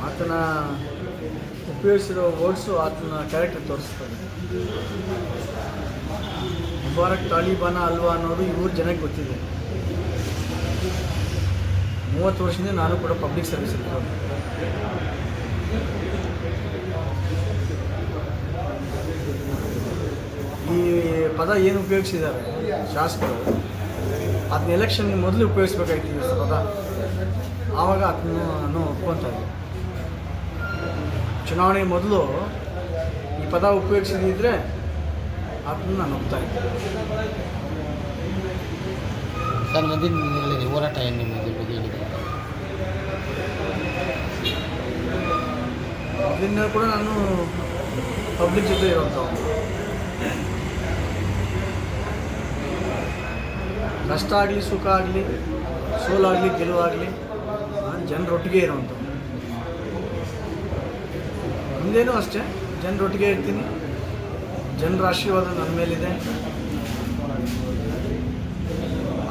ಆತನ ಉಪಯೋಗಿಸಿರೋ ವರ್ಡ್ಸು ಆತನ ಕ್ಯಾರೆಕ್ಟರ್ ತೋರಿಸ್ತದೆ. ಮುಬಾರಕ್ ತಾಲಿಬಾನ ಅಲ್ವಾ ಅನ್ನೋದು ಇವ್ರ ಜನಕ್ಕೆ ಗೊತ್ತಿದೆ. 30 ವರ್ಷದಿಂದ ನಾನು ಕೂಡ ಪಬ್ಲಿಕ್ ಸರ್ವಿಸ್ ಇರ್ಬೋದು. ಈ ಪದ ಏನು ಉಪಯೋಗಿಸಿದ್ದಾರೆ ಶಾಸಕರು, ಅದನ್ನ ಎಲೆಕ್ಷನ್ ಮೊದಲು ಉಪಯೋಗಿಸ್ಬೇಕಾಗ್ತಿದೆ ಪದ. ಆವಾಗ ಅದನ್ನು ಒಪ್ಕೊತಾ ಇದ್ದೆ. ಚುನಾವಣೆ ಮೊದಲು ಈ ಪದ ಉಪಯೋಗಿಸಿದ್ರೆ ಅದನ್ನು ನಾನು ಒಪ್ತಾ ಇದ್ದೆ. ಸರ್, ಮುಂದಿನ ದಿನಗಳಲ್ಲಿ ಹೋರಾಟ ಏನು ನಿಮಗೆ ಬಗ್ಗೆ ಏನಿದೆ? ಮೊದಲಿಂದ ಕೂಡ ನಾನು ಪಬ್ಲಿಕ್ ಜೊತೆ ಇರೋಂಥವು. ಕಷ್ಟ ಆಗಲಿ, ಸುಖ ಆಗಲಿ, ಸೋಲಾಗಲಿ, ಗೆಲುವಾಗಲಿ, ನಾನು ಜನರೊಟ್ಟಿಗೆ ಇರೋವಂಥವು. ಮುಂದೇನೂ ಅಷ್ಟೇ ಜನರೊಟ್ಟಿಗೆ ಇರ್ತೀನಿ. ಜನರ ಆಶೀರ್ವಾದ ನನ್ನ ಮೇಲಿದೆ.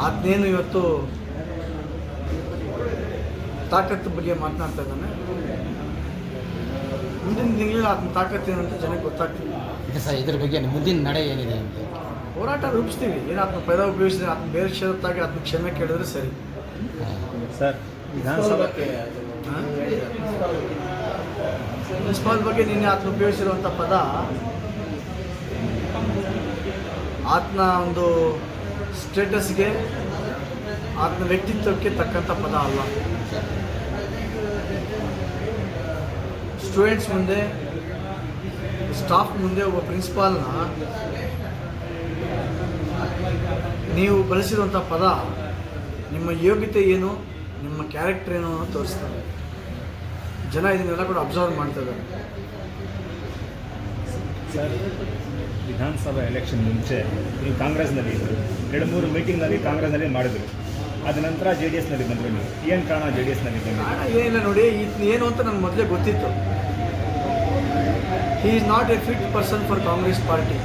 ಅದನ್ನೇನು ಇವತ್ತು ತಾಕತ್ತು ಬಗ್ಗೆ ಮಾತನಾಡ್ತಾ ಇದ್ದಾನೆ. ಮುಂದಿನ ತಿಂಗಳಲ್ಲಿ ಅದನ್ನ ತಾಕತ್ತು ಏನಂತ ಜನಕ್ಕೆ ಗೊತ್ತಾಗ್ತದೆ. ಸರ್, ಇದ್ರ ಬಗ್ಗೆ ಮುಂದಿನ ನಡೆ ಏನಿದೆ ಅಂತ ಹೋರಾಟ ರೂಪಿಸ್ತೀವಿ. ಏನು ಅದನ್ನ ಪದ ಉಪಯೋಗಿಸಿದ್ರೆ ಅದನ್ನ ಬೇರೆ ಷರತ್ತಾಗಿ ಅದನ್ನ ಕ್ಷಮೆ ಕೇಳಿದ್ರೆ ಸರಿ. ಸರ್, ವಿಧಾನಸಭೆಗೆ ಪ್ರಿನ್ಸಿಪಾಲ್ ಬಗ್ಗೆ ನಿನ್ನೆ ಆತನ ಉಪಯೋಗಿಸಿರುವಂಥ ಪದ ಆತನ ಒಂದು ಸ್ಟೇಟಸ್ಗೆ, ಆತನ ವ್ಯಕ್ತಿತ್ವಕ್ಕೆ ತಕ್ಕಂಥ ಪದ ಅಲ್ಲ. ಸ್ಟೂಡೆಂಟ್ಸ್ ಮುಂದೆ, ಸ್ಟಾಫ್ ಮುಂದೆ ಒಬ್ಬ ಪ್ರಿನ್ಸಿಪಾಲ್ನ ನೀವು ಬಳಸಿರುವಂಥ ಪದ ನಿಮ್ಮ ಯೋಗ್ಯತೆ ಏನು, ನಿಮ್ಮ ಕ್ಯಾರೆಕ್ಟರ್ ಏನು ಅನ್ನೋ ತೋರಿಸ್ತಾರೆ. ಜನ ಇದನ್ನೆಲ್ಲ ಕೂಡ ಅಬ್ಸರ್ವ್ ಮಾಡ್ತಿದ್ದಾರೆ. ಸರ್, ವಿಧಾನಸಭಾ ಎಲೆಕ್ಷನ್ ಮುಂಚೆ ನೀವು ಕಾಂಗ್ರೆಸ್ನಲ್ಲಿ ಇದ್ದರು. 2-3 ಮೀಟಿಂಗ್ನಲ್ಲಿ ಕಾಂಗ್ರೆಸ್ನಲ್ಲಿ ಮಾಡಿದ್ರು. ಅದ ನಂತರ JDSನಲ್ಲಿ ಬಂದರು. ನೀವು ಏನು ಕಾರಣ JDSನಲ್ಲಿ ಬಂದರು? ಕಾರಣ ಏನಿಲ್ಲ ನೋಡಿ, ಏನು ಅಂತ ನನಗೆ ಮೊದಲೇ ಗೊತ್ತಿತ್ತು. He is not A fit person for Congress party.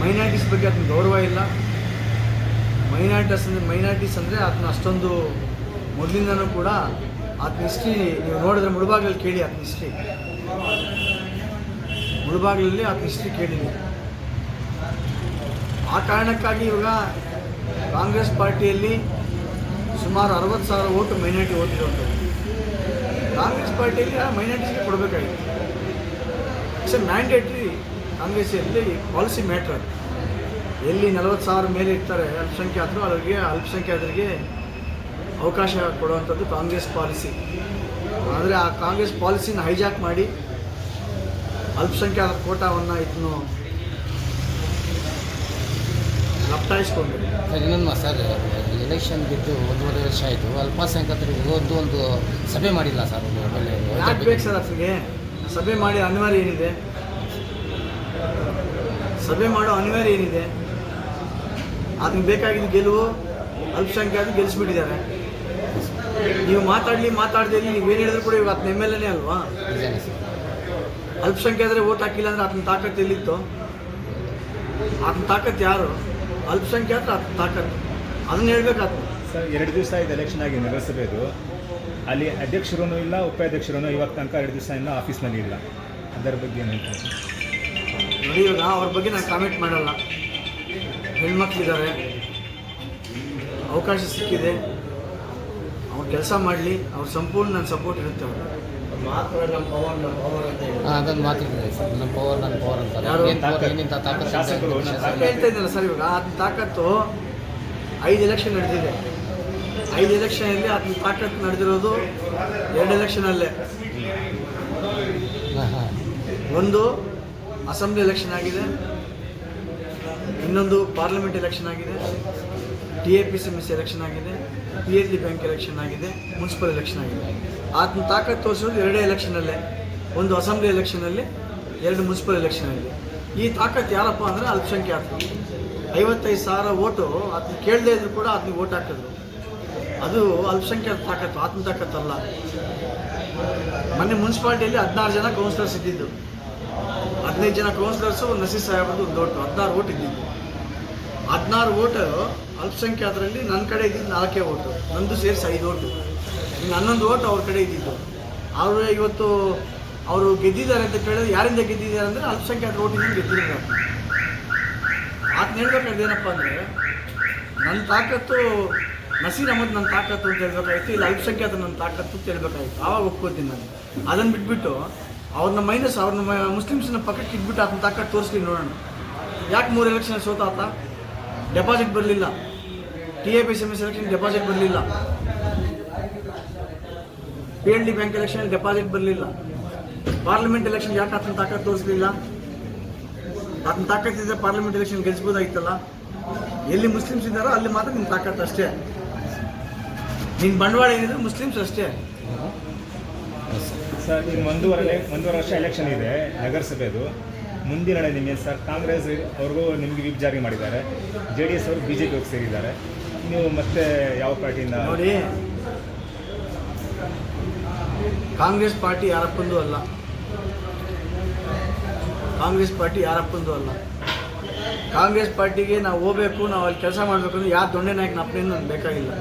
Minorities ಬಗ್ಗೆ ಅದನ್ನ ಗೌರವ ಇಲ್ಲ. ಮೈನಾರಿಟೀಸ್ ಅಂದರೆ ಅದನ್ನ ಅಷ್ಟೊಂದು ಮೊದಲಿಂದನೂ ಕೂಡ ಆತನ ಹಿಸ್ಟ್ರಿ ನೀವು ನೋಡಿದ್ರೆ ಮುಳುಬಾಗಿಲಲ್ಲಿ ಕೇಳಿ. ಆತನ ಹಿಸ್ಟ್ರಿ ಮುಳುಬಾಗಿಲಲ್ಲಿ ಆತನ ಹಿಸ್ಟ್ರಿ ಕೇಳಿ. ಆ ಕಾರಣಕ್ಕಾಗಿ ಇವಾಗ ಕಾಂಗ್ರೆಸ್ ಪಾರ್ಟಿಯಲ್ಲಿ ಸುಮಾರು 60,000 ಓಟು ಮೈನಾರಿಟಿ ಓಟ್ ಇರುವಂಥದ್ದು. ಕಾಂಗ್ರೆಸ್ ಪಾರ್ಟಿಯಲ್ಲಿ ಮೈನಾರಿಟೀಸ್ಗೆ ಕೊಡಬೇಕಾಗಿತ್ತು. It's a mandatory. ಕಾಂಗ್ರೆಸ್ಸಲ್ಲಿ ಪಾಲಿಸಿ ಮ್ಯಾಟ್ರ್. ಎಲ್ಲಿ 40,000 ಮೇಲೆ ಇರ್ತಾರೆ ಅಲ್ಪಸಂಖ್ಯಾತರು, ಅಲ್ಪಸಂಖ್ಯಾತರಿಗೆ ಅವಕಾಶ ಕೊಡುವಂಥದ್ದು ಕಾಂಗ್ರೆಸ್ ಪಾಲಿಸಿ. ಆದರೆ ಆ ಕಾಂಗ್ರೆಸ್ ಪಾಲಿಸಿನ ಹೈಜಾಕ್ ಮಾಡಿ ಅಲ್ಪಸಂಖ್ಯಾತರ ಕೋಟಾವನ್ನು ಇದನ್ನು ಲಪ್ಟಾಯಿಸ್ಕೊಂಡು. ಇನ್ನೊಂದು ಸರ್, ಎಲೆಕ್ಷನ್ ಬಿದ್ದು 1.5 ವರ್ಷ ಆಯಿತು. ಅಲ್ಪಸಂಖ್ಯಾತರಿಗೆ ಒಂದು ಸಭೆ ಮಾಡಿಲ್ಲ ಸರ್. ಯಾಕೆ ಬೇಕು ಸರ್ ಅದಕ್ಕೆ ಸಭೆ ಮಾಡಿ? ಅನಿವಾರ್ಯ ಏನಿದೆ? ಸಭೆ ಮಾಡೋ ಅನಿವಾರ್ಯ ಏನಿದೆ? ಅದಕ್ಕೆ ಬೇಕಾಗಿದ್ದು ಗೆಲುವು. ಅಲ್ಪಸಂಖ್ಯಾತರು ಗೆಲ್ಲಿಸ್ಬಿಟ್ಟಿದ್ದಾರೆ. ನೀವು ಮಾತಾಡದೆ ನೀವೇನು ಹೇಳಿದ್ರು ಕೂಡ ಇವಾಗ ಅದನ್ನ MLA ಅಲ್ವಾ? ಅಲ್ಪಸಂಖ್ಯಾತರೆ ಓಟ್ ಹಾಕಿಲ್ಲ ಅಂದರೆ ಅದನ್ನ ತಾಕತ್ತು ಎಲ್ಲಿತ್ತು? ಅದನ್ನ ತಾಕತ್ತು ಯಾರು? ಅಲ್ಪಸಂಖ್ಯಾತರು ಅದನ್ನ ತಾಕತ್ತು. ಅದನ್ನ ಹೇಳ್ಬೇಕಾಗ್ತದೆ. ಸರ್, 2 ದಿವಸ ಇದು ಎಲೆಕ್ಷನ್ ಆಗಿ ನಗರಸಭೆದು. ಅಲ್ಲಿ ಅಧ್ಯಕ್ಷರೂ ಇಲ್ಲ, ಉಪಾಧ್ಯಕ್ಷರೂ ಇವಾಗ ತನಕ 2 ದಿವಸ ಇಲ್ಲ, ಆಫೀಸ್ನಲ್ಲಿ ಇಲ್ಲ. ಅದರ ಬಗ್ಗೆ ಏನು ಹೇಳ್ತಾರೆ? ನೋಡಿ, ಇವಾಗ ಅವ್ರ ಬಗ್ಗೆ ನಾನು ಕಾಮೆಂಟ್ ಮಾಡಲ್ಲ. ಹೆಣ್ಮಕ್ಳಿದ್ದಾರೆ, ಅವಕಾಶ ಸಿಕ್ಕಿದೆ, ಅವ್ರು ಕೆಲಸ ಮಾಡಲಿ. ಅವ್ರ ಸಂಪೂರ್ಣ ನನ್ನ ಸಪೋರ್ಟ್ ಇರುತ್ತೆ. ಅವರು ಅದನ್ನು ಮಾತಿದ್ದಾರೆ ಸರ್. ನಮ್ಮ ಪವರ್ ಅಂತ ಯಾರು? ಏನಿಂತ ತಾಕತ್ತು ಶಾಸಕರು ಹೇಳ್ತಾ ಇದ್ದಲ್ಲ ಸರ್. ಇವಾಗ ಅದನ್ನ ತಾಕತ್ತು 5 ಎಲೆಕ್ಷನ್ ನಡೆದಿದೆ. 5 ಎಲೆಕ್ಷನಲ್ಲಿ ಅದನ್ನ ತಾಕತ್ತು ನಡೆದಿರೋದು 2 ಎಲೆಕ್ಷನಲ್ಲೇ. ಒಂದು ಅಸೆಂಬ್ಲಿ ಎಲೆಕ್ಷನ್ ಆಗಿದೆ, ಇನ್ನೊಂದು ಪಾರ್ಲಿಮೆಂಟ್ ಎಲೆಕ್ಷನ್ ಆಗಿದೆ, TAPCMC ಎಲೆಕ್ಷನ್ ಆಗಿದೆ, PLD ಬ್ಯಾಂಕ್ ಎಲೆಕ್ಷನ್ ಆಗಿದೆ, ಮುನ್ಸಿಪಲ್ ಎಲೆಕ್ಷನ್ ಆಗಿದೆ. ಅದನ್ನ ತಾಕತ್ತು ತೋರಿಸೋದು 2 ಎಲೆಕ್ಷನಲ್ಲೇ. ಒಂದು ಅಸೆಂಬ್ಲಿ ಎಲೆಕ್ಷನಲ್ಲಿ, 2 ಮುನ್ಸಿಪಲ್ ಎಲೆಕ್ಷನಲ್ಲಿ. ಈ ತಾಕತ್ತು ಯಾರಪ್ಪ ಅಂದರೆ ಅಲ್ಪಸಂಖ್ಯಾತರು. 55,000 ಓಟು ಅದನ್ನ ಕೇಳದೇ ಇದ್ರು ಕೂಡ ಅದನ್ನ ಓಟ್ ಹಾಕಿದ್ರು. ಅದು ಅಲ್ಪಸಂಖ್ಯಾತ ತಾಕತ್ತು, ಆತನ ತಾಕತ್ತಲ್ಲ. ಮೊನ್ನೆ ಮುನ್ಸಿಪಾಲ್ಟಿಯಲ್ಲಿ 16 ಜನ ಕೌನ್ಸಿಲರ್ಸ್ ಇದ್ದಿದ್ದು. 15 ಜನ ಕೌನ್ಸಿಲರ್ಸು ನಸೀರ್ ಸಾಹೇಬ್ರದ್ದು ಒಂದು ಓಟು, 16 ಓಟ್ ಇದ್ದಿದ್ದು. 16 ಓಟು ಅಲ್ಪಸಂಖ್ಯಾತರಲ್ಲಿ ನನ್ನ ಕಡೆ ಇದ್ದಿದ್ದು 4 ಓಟು, ನಂದು ಸೇರಿಸಿ 5 ಓಟು. ನನ್ನೊಂದು ಓಟ್ ಅವ್ರ ಕಡೆ ಇದ್ದಿದ್ದು. ಅವರು ಇವತ್ತು ಅವರು ಗೆದ್ದಿದ್ದಾರೆ ಅಂತ ಕೇಳಿದ್ರೆ ಯಾರಿಂದ ಗೆದ್ದಿದ್ದಾರೆ ಅಂದರೆ ಅಲ್ಪಸಂಖ್ಯಾತರ ಓಟಿಂದ ಗೆದ್ದಿದ್ದಾರೆ. ಆತನ ಹೇಳ್ಬೇಕಾದ್ರೆ ಏನಪ್ಪ ಅಂದರೆ ನನ್ನ ತಾಕತ್ತು ನಸೀರ್ ಅಹಮದ್ ನನ್ನ ತಾಕತ್ತು ಅಂತ ಹೇಳ್ಬೇಕಾಗಿತ್ತು, ಇಲ್ಲ ಅಲ್ಪಸಂಖ್ಯಾತ ನನ್ನ ತಾಕತ್ತು ಅಂತ ಹೇಳ್ಬೇಕಾಗಿತ್ತು. ಆವಾಗ ಒಪ್ಕೋತೀನಿ ನಾನು. ಅದನ್ನು ಬಿಟ್ಬಿಟ್ಟು ಅವ್ರನ್ನ ಮುಸ್ಲಿಮ್ಸ್ನ ಪಕ್ಕಕ್ಕೆ ಇಟ್ಬಿಟ್ಟು ಆತನ ತಾಕತ್ತು ತೋರಿಸ್ಲಿ ನೋಡೋಣ. ಯಾಕೆ 3 ಎಲೆಕ್ಷನ್ ಸೋತ ಆತ? ಡೆಪಾಸಿಟ್ ಬರಲಿಲ್ಲ. TAPSMS ಎಲೆಕ್ಷನ್ ಡೆಪಾಸಿಟ್ ಬರಲಿಲ್ಲ. PLD ಬ್ಯಾಂಕ್ ಎಲೆಕ್ಷನ್ ಡೆಪಾಸಿಟ್ ಬರಲಿಲ್ಲ. ಪಾರ್ಲಿಮೆಂಟ್ ಎಲೆಕ್ಷನ್ ಯಾಕೆ ಆತನ ತಾಕತ್ತು ತೋರಿಸಲಿಲ್ಲ? ಆತನ ತಾಕತ್ತಿದ್ರೆ ಪಾರ್ಲಿಮೆಂಟ್ ಎಲೆಕ್ಷನ್ ಗೆಲ್ಲಿಸ್ಬೋದಾಗಿತ್ತಲ್ಲ. ಎಲ್ಲಿ ಮುಸ್ಲಿಮ್ಸ್ ಇದ್ದಾರೋ ಅಲ್ಲಿ ಮಾತ್ರ ನಿನ್ನ ತಾಕತ್ತು ಅಷ್ಟೇ. ನಿನ್ನ ಬಂಡವಾಳ ಏನಿದ್ರೆ ಮುಸ್ಲಿಮ್ಸ್ ಅಷ್ಟೇ. ಸರ್ ಈಗ ಒಂದೂವರೆ ವರ್ಷ ಎಲೆಕ್ಷನ್ ಇದೆ ನಗರಸಭೆದು. ಮುಂದಿನ ನಡೆ ನಿಮಗೆ ಸರ್ ಕಾಂಗ್ರೆಸ್ ಅವ್ರಿಗೂ ನಿಮಗೆ ವಿಪ್ ಜಾರಿ ಮಾಡಿದ್ದಾರೆ, JDS ಅವರು BJP ಹೋಗಿ ಸೇರಿದ್ದಾರೆ. ನೀವು ಮತ್ತೆ ಯಾವ ಪಾರ್ಟಿಯಿಂದ? ನೋಡಿ, ಕಾಂಗ್ರೆಸ್ ಪಾರ್ಟಿ ಯಾರಪ್ಪಂದು ಅಲ್ಲ. ಕಾಂಗ್ರೆಸ್ ಪಾರ್ಟಿ ಯಾರಪ್ಪಂದು ಅಲ್ಲ. ಕಾಂಗ್ರೆಸ್ ಪಾರ್ಟಿಗೆ ನಾವು ಹೋಗ್ಬೇಕು, ನಾವು ಅಲ್ಲಿ ಕೆಲಸ ಮಾಡಬೇಕು ಅಂದ್ರೆ ಯಾವ ದೊಣ್ಣೆ ನಾಯಕನ ಅಪ್ಪನೇನು ನನಗೆ ಬೇಕಾಗಿಲ್ಲ.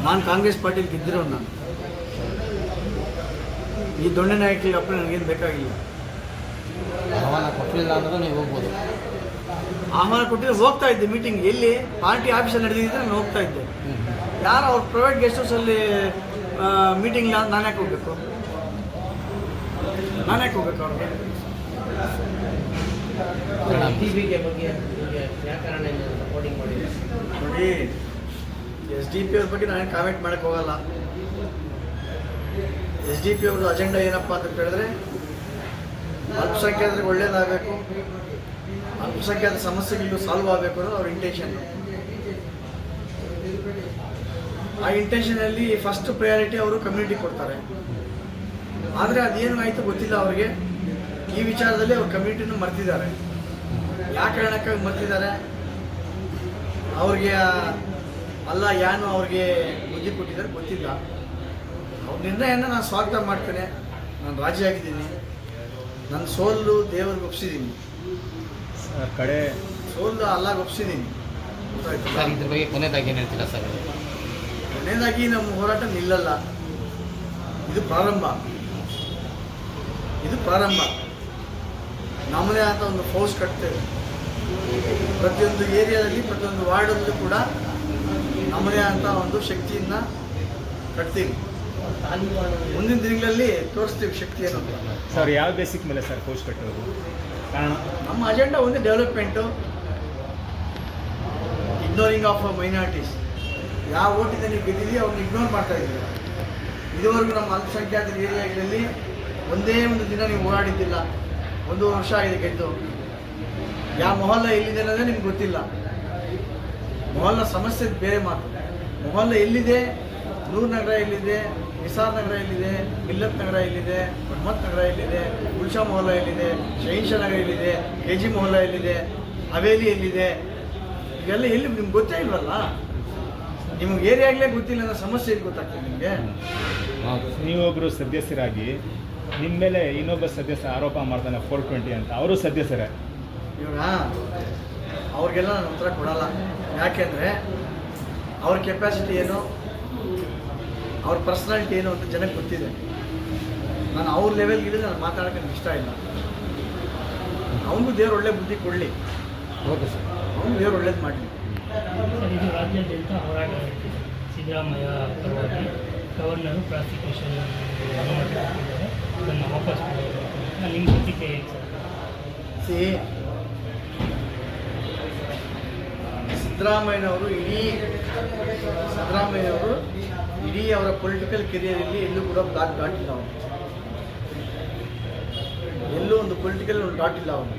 ನಾನು ಕಾಂಗ್ರೆಸ್ ಪಾರ್ಟಿಲಿ ಗೆದ್ದಿರೋ ನಾನು. ಈ ದೊಣ್ಣೆ ನಾಯಕಿಗೆ ಅಪ್ಪನೇ ನನಗೇನು ಬೇಕಾಗಿಲ್ಲ. ಆಹ್ವಾನ ಕೊಟ್ಟಲಿಲ್ಲ ಅಂದ್ರೂ ನೀವು ಹೋಗ್ಬೋದು. ಆಹ್ವಾನ ಕೊಟ್ಟಿದ್ರೆ ಹೋಗ್ತಾ ಇದ್ದೆ ಮೀಟಿಂಗ್. ಎಲ್ಲಿ ಪಾರ್ಟಿ ಆಫೀಸಲ್ಲಿ ನಡೆದಿದ್ದರೆ ನಾನು ಹೋಗ್ತಾ ಇದ್ದೆ. ಯಾರು ಅವ್ರ ಪ್ರೈವೇಟ್ ಗೆಸ್ಟ್ ಹೌಸಲ್ಲಿ ಮೀಟಿಂಗ್ ನಾನು ಯಾಕೆ ಹೋಗ್ಬೇಕು? ಅವ್ರಿಗೆ? ನೋಡಿ, SDP ಅವ್ರ ಬಗ್ಗೆ ನಾನು ಕಾಮೆಂಟ್ ಮಾಡೋಕ್ಕೆ ಹೋಗಲ್ಲ. SDP ಅವ್ರದ್ದು ಅಜೆಂಡಾ ಏನಪ್ಪ ಅಂತ ಹೇಳಿದ್ರೆ ಅಲ್ಪಸಂಖ್ಯಾತರಿಗೆ ಒಳ್ಳೇದಾಗಬೇಕು, ಅಲ್ಪಸಂಖ್ಯಾತ ಸಮಸ್ಯೆಗಳು ಸಾಲ್ವ್ ಆಗಬೇಕು ಅನ್ನೋದು ಅವ್ರ ಇಂಟೆನ್ಷನ್. ಆ ಇಂಟೆನ್ಷನಲ್ಲಿ ಫಸ್ಟ್ ಪ್ರಯಾರಿಟಿ ಅವರು ಕಮ್ಯುನಿಟಿ ಕೊಡ್ತಾರೆ. ಆದರೆ ಅದೇನು ಆಯಿತು ಗೊತ್ತಿಲ್ಲ ಅವ್ರಿಗೆ. ಈ ವಿಚಾರದಲ್ಲಿ ಅವ್ರ ಕಮ್ಯುನಿಟಿನೂ ಮರ್ತಿದ್ದಾರೆ. ಯಾವ ಕಾರಣಕ್ಕಾಗಿ ಮರ್ತಿದ್ದಾರೆ? ಅವ್ರಿಗೆ ಅಲ್ಲ ಯಾನು ಅವ್ರಿಗೆ ಬುದ್ಧಿ ಕೊಟ್ಟಿದ್ದಾರೆ ಗೊತ್ತಿಲ್ಲ. ಅವ್ರ ನಿರ್ಣಯನ ನಾನು ಸ್ವಾಗತ ಮಾಡ್ತೇನೆ. ನಾನು ರಾಜಿ ಆಗಿದ್ದೀನಿ. ನನ್ನ ಸೋಲು ದೇವರಿಗೆ ಒಪ್ಪಿಸಿದ್ದೀನಿ. ಕಡೆ ಸೋಲು ಅಲ್ಲಾಗ ಒಪ್ಪಿಸಿದ್ದೀನಿ. ಸರ್ ಇದ್ರ ಬಗ್ಗೆ ಕೊನೆಯದಾಗಿ ಏನು ಹೇಳ್ತೀರಾ ಸರ್? ಕೊನೆಯದಾಗಿ ನಮ್ಮ ಹೋರಾಟ ನಿಲ್ಲಲ್ಲ. ಇದು ಪ್ರಾರಂಭ. ನಮ್ಮದೇ ಅಂತ ಒಂದು ಫೋರ್ಸ್ ಕಟ್ತೇವೆ. ಪ್ರತಿಯೊಂದು ಏರಿಯಾದಲ್ಲಿ, ಪ್ರತಿಯೊಂದು ವಾರ್ಡಲ್ಲೂ ಕೂಡ ನಮ್ಮದೇ ಅಂತ ಒಂದು ಶಕ್ತಿಯನ್ನು ಕಟ್ತೀವಿ. ಮುಂದಿನ ದಿನಗಳಲ್ಲಿ ತೋರಿಸ್ತೀವಿ ಶಕ್ತಿ ಏನು ಅಂತ. ಸರ್ ಯಾವ ಬೇಸಿಕ್ ಮೇಲೆ ಸರ್ ಫೋರ್ಸ್ ಕಟ್ಟೋದು? ಕಾರಣ ನಮ್ಮ ಅಜೆಂಡಾ ಒಂದು ಡೆವಲಪ್ಮೆಂಟು, ಇಗ್ನೋರಿಂಗ್ ಆಫ್ ಮೈನಾರಿಟೀಸ್. ಯಾವ ಓಟಿಂದ ನೀವು ಗೆದ್ದಿದ್ದೀವಿ ಅವ್ರನ್ನ ಇಗ್ನೋರ್ ಮಾಡ್ತಾ ಇದ್ದೀವಿ. ಇದುವರೆಗೂ ನಮ್ಮ ಅಲ್ಪಸಂಖ್ಯಾತರ ಏರಿಯಾಗಳಲ್ಲಿ ಒಂದೇ ಒಂದು ದಿನ ನೀವು ಓಡಾಡಿದ್ದಿಲ್ಲ. 1 ವರ್ಷ ಆಗಿದೆ ಗೆದ್ದು. ಯಾವ ಮೊಹಲ್ಲ ಎಲ್ಲಿದೆ ಅನ್ನೋದೇ ನಿಮ್ಗೆ ಗೊತ್ತಿಲ್ಲ. ಮೊಹಲ್ಲ ಸಮಸ್ಯೆ ಬೇರೆ ಮಾತು. ಮೊಹಲ್ಲ ಎಲ್ಲಿದೆ, ನೂರ್ ನಗರ ಎಲ್ಲಿದೆ, ನಿಸಾರ್ ನಗರ ಎಲ್ಲಿದೆ, ಮಿಲ್ಲತ್ ನಗರ ಎಲ್ಲಿದೆ, ಮಹಮ್ಮದ್ ನಗರ ಎಲ್ಲಿದೆ, ಗುಲ್ಶಾ ಮೊಹಲ್ಲ ಎಲ್ಲಿದೆ, ಶಹೀನ್ಶಾ ನಗರ ಎಲ್ಲಿದೆ, KG ಮೊಹಲ್ಲ ಎಲ್ಲಿದೆ, ಹವೇಲಿ ಎಲ್ಲಿದೆ, ಇವೆಲ್ಲ ಎಲ್ಲಿ ನಿಮ್ಗೆ ಗೊತ್ತೇ ಇಲ್ವಲ್ಲ. ನಿಮ್ಗೆ ಏರಿಯಾಗಲೇ ಗೊತ್ತಿಲ್ಲ ಅನ್ನೋ ಸಮಸ್ಯೆ ಇಲ್ಲಿ ಗೊತ್ತಾಗ್ತದೆ ನಿಮಗೆ. ನೀವೊಬ್ಬರು ಸದಸ್ಯರಾಗಿ ನಿಮ್ಮ ಮೇಲೆ ಇನ್ನೊಬ್ಬ ಸದಸ್ಯ ಆರೋಪ ಮಾಡ್ತಾನೆ 420 ಅಂತ. ಅವರು ಸದಸ್ಯರೇ. ಇವಾಗ ಅವ್ರಿಗೆಲ್ಲ ನಾನು ಉತ್ತರ ಕೊಡಲ್ಲ. ಯಾಕೆಂದರೆ ಅವ್ರ ಕೆಪಾಸಿಟಿ ಏನು, ಅವ್ರ ಪರ್ಸ್ನಾಲಿಟಿ ಏನು ಅಂತ ಜನಕ್ಕೆ ಗೊತ್ತಿದೆ. ನಾನು ಅವ್ರ ಲೆವೆಲ್ಗಿದ್ರೆ ನಾನು ಮಾತಾಡೋಕ್ಕೆ ನನಗೆ ಇಷ್ಟ ಇಲ್ಲ. ಅವನಿಗೂ ದೇವ್ರು ಒಳ್ಳೆ ಬುದ್ಧಿ ಕೊಡಲಿ, ಓಕೆ ಸರ್. ಅವನು ದೇವ್ರು ಒಳ್ಳೇದು ಮಾಡಲಿ. ಇದು ರಾಜ್ಯಾದ್ಯಂತ ಹೋರಾಟ ನಡೀತಿದೆ. ಸಿದ್ದರಾಮಯ್ಯ ಪರವಾಗಿ ಗವರ್ನರು ಪ್ರಾಸಿಕ್ಯೂಷನ್ ಅನುಮತಿ ಕೊಟ್ಟಿದ್ದಾರೆ. ಅದನ್ನು ವಾಪಸ್ ಮಾಡಬೇಕು. ನಿಮ್ಮ ಪ್ರತಿಕ್ರಿಯೆ ಹೇಗೆ ಸರ್? ಸಿದ್ದರಾಮಯ್ಯನವರು ಇಡೀ ಅವರ ಪೊಲಿಟಿಕಲ್ ಕೆರಿಯರಲ್ಲಿ ಎಲ್ಲೂ ಕೂಡ ಬ್ಲಾಕ್ ದಾಟಿಲ್ಲ. ಅವನು ಎಲ್ಲೂ ಒಂದು ಪೊಲಿಟಿಕಲ್ ಡಾಟ್ ಇಲ್ಲ. ಅವನು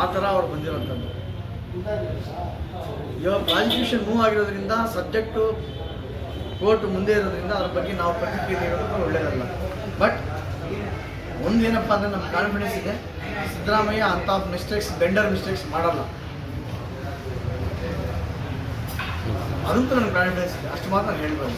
ಆ ಥರ ಅವ್ರು ಬಂದಿರೋಂಥದ್ದು. ಇವಾಗ ಪ್ರಾಸಿಕ್ಯೂಷನ್ ಮೂವ್ ಆಗಿರೋದ್ರಿಂದ ಸಬ್ಜೆಕ್ಟು ಕೋರ್ಟ್ ಮುಂದೆ ಇರೋದ್ರಿಂದ ಅದ್ರ ಬಗ್ಗೆ ನಾವು ಪ್ರತಿಕ್ರಿಯೆ ನೀಡೋದಕ್ಕೆ ಒಳ್ಳೆಯದಲ್ಲ. ಬಟ್ ಒಂದೇನಪ್ಪ ಅಂದರೆ ನಮ್ಗೆ ಕಾನ್ಫಿಡೆನ್ಸ್ ಇದೆ, ಸಿದ್ದರಾಮಯ್ಯ ಅಂಥ ಬೆಂಡರ್ ಮಿಸ್ಟೇಕ್ಸ್ ಮಾಡಲ್ಲ. ಅದಂತೂ ನನಗೆ ಕಾನ್ಫಿಡೆನ್ಸ್ ಇದೆ. ಅಷ್ಟು ಮಾತ್ರ ನಾನು ಹೇಳ್ಬೋದು.